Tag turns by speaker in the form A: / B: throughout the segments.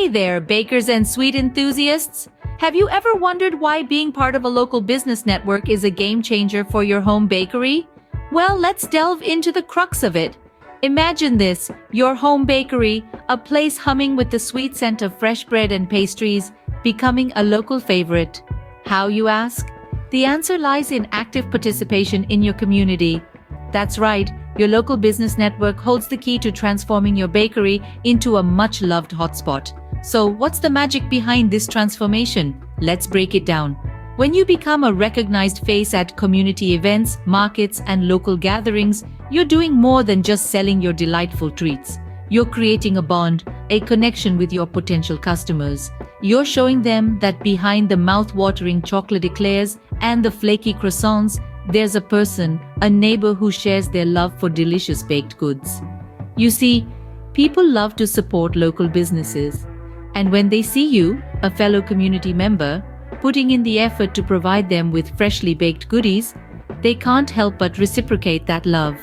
A: Hey there, bakers and sweet enthusiasts! Have you ever wondered why being part of a local business network is a game changer for your home bakery? Well, let's delve into the crux of it. Imagine this, your home bakery, a place humming with the sweet scent of fresh bread and pastries, becoming a local favorite. How, you ask? The answer lies in active participation in your community. That's right, your local business network holds the key to transforming your bakery into a much-loved hotspot. So, what's the magic behind this transformation? Let's break it down. When you become a recognized face at community events, markets, and local gatherings, you're doing more than just selling your delightful treats. You're creating a bond, a connection with your potential customers. You're showing them that behind the mouth-watering chocolate eclairs and the flaky croissants, there's a person, a neighbor who shares their love for delicious baked goods. You see, people love to support local businesses. And when they see you, a fellow community member, putting in the effort to provide them with freshly baked goodies, they can't help but reciprocate that love.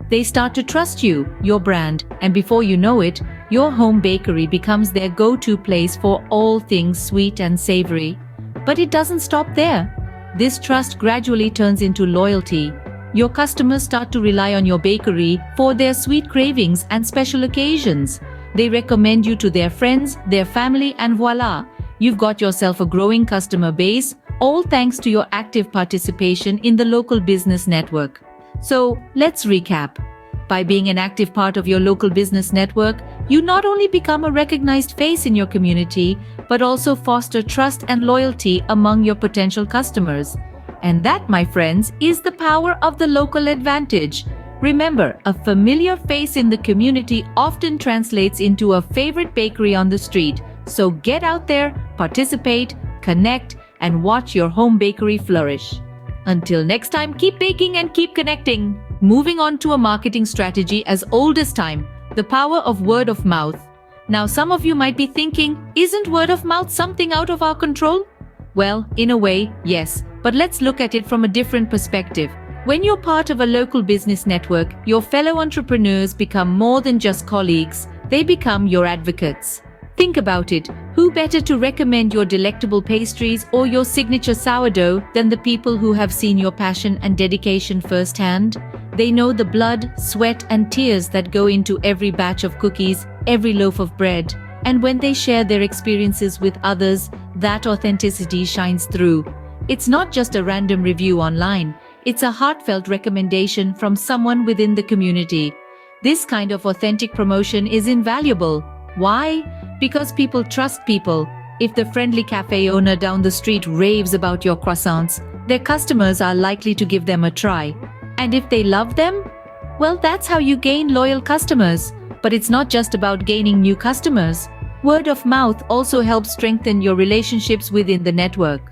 A: They start to trust you, your brand, and before you know it, your home bakery becomes their go-to place for all things sweet and savory. But it doesn't stop there. This trust gradually turns into loyalty. Your customers start to rely on your bakery for their sweet cravings and special occasions. They recommend you to their friends, their family, and voila, you've got yourself a growing customer base, all thanks to your active participation in the local business network. So, let's recap. By being an active part of your local business network, you not only become a recognized face in your community, but also foster trust and loyalty among your potential customers. And that, my friends, is the power of the local advantage. Remember, a familiar face in the community often translates into a favorite bakery on the street. So get out there, participate, connect, and watch your home bakery flourish. Until next time, keep baking and keep connecting. Moving on to a marketing strategy as old as time, the power of word of mouth. Now, some of you might be thinking, isn't word of mouth something out of our control? Well, in a way, yes, but let's look at it from a different perspective. When you're part of a local business network, your fellow entrepreneurs become more than just colleagues, they become your advocates. Think about it, who better to recommend your delectable pastries or your signature sourdough than the people who have seen your passion and dedication firsthand? They know the blood, sweat, and tears that go into every batch of cookies, every loaf of bread. And when they share their experiences with others, that authenticity shines through. It's not just a random review online, it's a heartfelt recommendation from someone within the community. This kind of authentic promotion is invaluable. Why? Because people trust people. If the friendly cafe owner down the street raves about your croissants, their customers are likely to give them a try. And if they love them, well, that's how you gain loyal customers. But it's not just about gaining new customers. Word of mouth also helps strengthen your relationships within the network.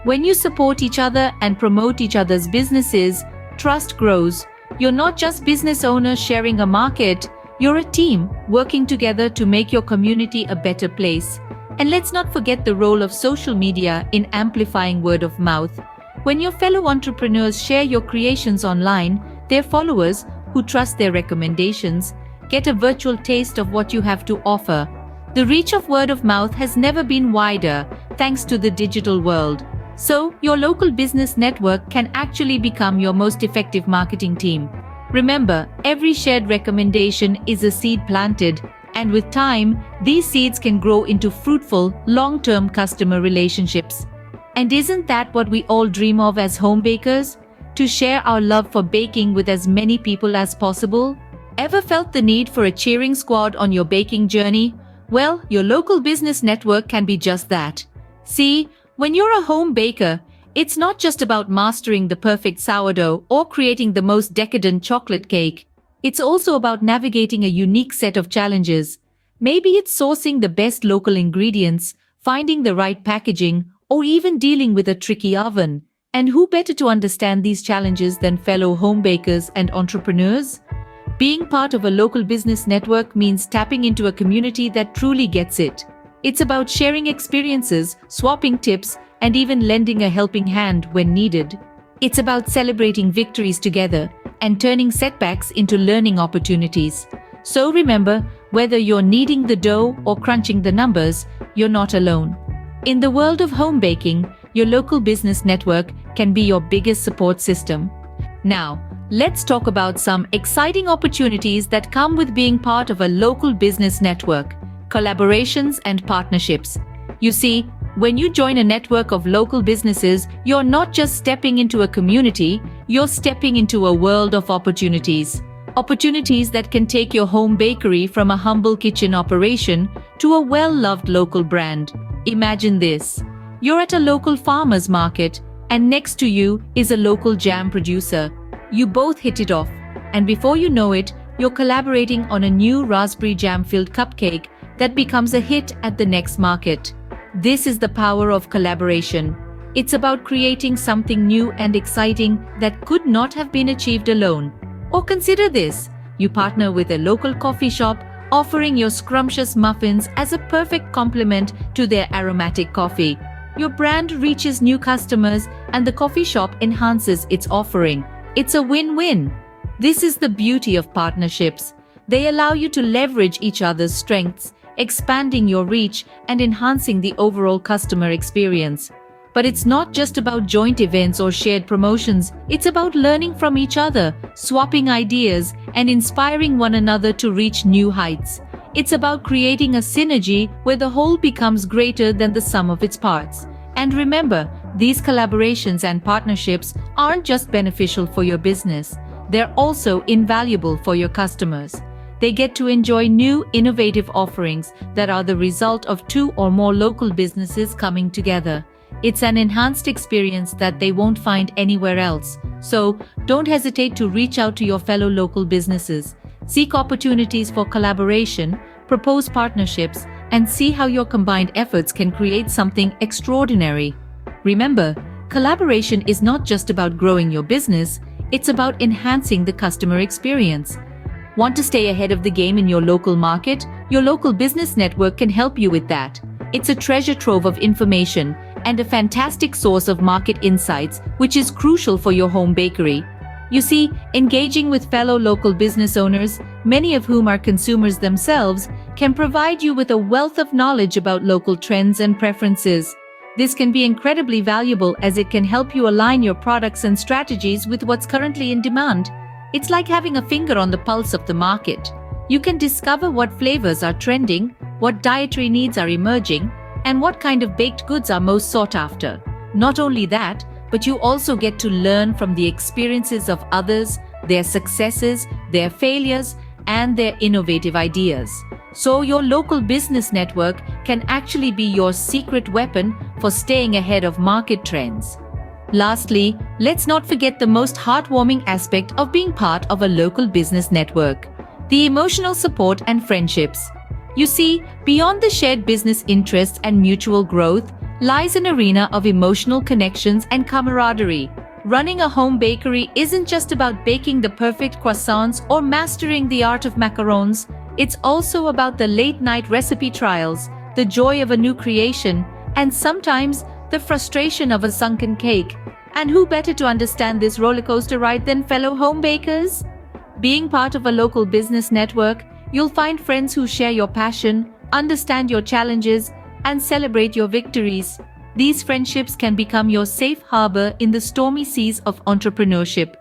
A: When you support each other and promote each other's businesses, trust grows. You're not just business owners sharing a market, you're a team working together to make your community a better place. And let's not forget the role of social media in amplifying word of mouth. When your fellow entrepreneurs share your creations online, their followers, who trust their recommendations, get a virtual taste of what you have to offer. The reach of word of mouth has never been wider, thanks to the digital world. So, your local business network can actually become your most effective marketing team. Remember, every shared recommendation is a seed planted, and with time, these seeds can grow into fruitful, long-term customer relationships. And isn't that what we all dream of as home bakers? To share our love for baking with as many people as possible? Ever felt the need for a cheering squad on your baking journey? Well, your local business network can be just that. See, when you're a home baker, it's not just about mastering the perfect sourdough or creating the most decadent chocolate cake. It's also about navigating a unique set of challenges. Maybe it's sourcing the best local ingredients, finding the right packaging, or even dealing with a tricky oven. And who better to understand these challenges than fellow home bakers and entrepreneurs? Being part of a local business network means tapping into a community that truly gets it. It's about sharing experiences, swapping tips, and even lending a helping hand when needed. It's about celebrating victories together and turning setbacks into learning opportunities. So remember, Whether you're kneading the dough or crunching the numbers, you're not alone. In the world of home baking, your local business network can be your biggest support system. Now, let's talk about some exciting opportunities that come with being part of a local business network: collaborations and partnerships. You see, when you join a network of local businesses, you're not just stepping into a community, you're stepping into a world of opportunities. Opportunities that can take your home bakery from a humble kitchen operation to a well-loved local brand. Imagine this. You're at a local farmer's market, and next to you is a local jam producer. You both hit it off, and before you know it, you're collaborating on a new raspberry jam-filled cupcake that becomes a hit at the next market. This is the power of collaboration. It's about creating something new and exciting that could not have been achieved alone. Or consider this: you partner with a local coffee shop, offering your scrumptious muffins as a perfect complement to their aromatic coffee. Your brand reaches new customers and the coffee shop enhances its offering. It's a win-win. This is the beauty of partnerships. They allow you to leverage each other's strengths, expanding your reach and enhancing the overall customer experience. But it's not just about joint events or shared promotions. It's about learning from each other, swapping ideas, and inspiring one another to reach new heights. It's about creating a synergy where the whole becomes greater than the sum of its parts. And remember, these collaborations and partnerships aren't just beneficial for your business. They're also invaluable for your customers. They get to enjoy new, innovative offerings that are the result of two or more local businesses coming together. It's an enhanced experience that they won't find anywhere else. So, don't hesitate to reach out to your fellow local businesses. Seek opportunities for collaboration, propose partnerships, and see how your combined efforts can create something extraordinary. Remember, collaboration is not just about growing your business, it's about enhancing the customer experience. Want to stay ahead of the game in your local market? Your local business network can help you with that. It's a treasure trove of information and a fantastic source of market insights, which is crucial for your home bakery. You see, engaging with fellow local business owners, many of whom are consumers themselves, can provide you with a wealth of knowledge about local trends and preferences. This can be incredibly valuable as it can help you align your products and strategies with what's currently in demand. It's like having a finger on the pulse of the market. You can discover what flavors are trending, what dietary needs are emerging, and what kind of baked goods are most sought after. Not only that, but you also get to learn from the experiences of others, their successes, their failures, and their innovative ideas. So your local business network can actually be your secret weapon for staying ahead of market trends. Lastly, let's not forget the most heartwarming aspect of being part of a local business network: the emotional support and friendships. You see, beyond the shared business interests and mutual growth lies an arena of emotional connections and camaraderie. Running a home bakery isn't just about baking the perfect croissants or mastering the art of macarons. It's also about the late-night recipe trials, the joy of a new creation, and sometimes the frustration of a sunken cake. And who better to understand this rollercoaster ride than fellow home bakers? Being part of a local business network, you'll find friends who share your passion, understand your challenges, and celebrate your victories. These friendships can become your safe harbor in the stormy seas of entrepreneurship.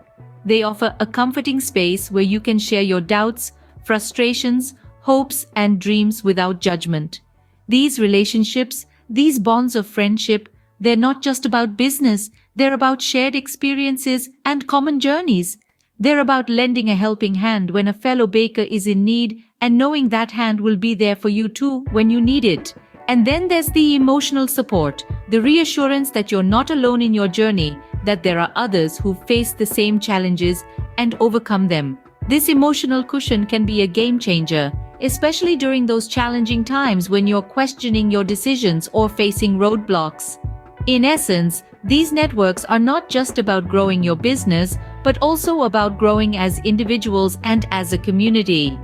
A: They offer a comforting space where you can share your doubts, frustrations, hopes, and dreams without judgment. These relationships, these bonds of friendship, they're not just about business, they're about shared experiences and common journeys. They're about lending a helping hand when a fellow baker is in need and knowing that hand will be there for you too when you need it. And then there's the emotional support, the reassurance that you're not alone in your journey, that there are others who face the same challenges and overcome them. This emotional cushion can be a game changer, especially during those challenging times when you're questioning your decisions or facing roadblocks. In essence, these networks are not just about growing your business, but also about growing as individuals and as a community.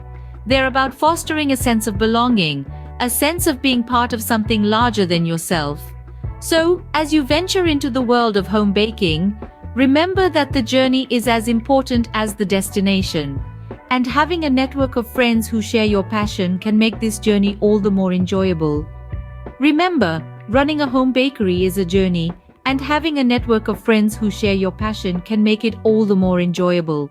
A: They're about fostering a sense of belonging, a sense of being part of something larger than yourself. So, as you venture into the world of home baking, remember that the journey is as important as the destination. And having a network of friends who share your passion can make this journey all the more enjoyable. Remember, running a home bakery is a journey, and having a network of friends who share your passion can make it all the more enjoyable.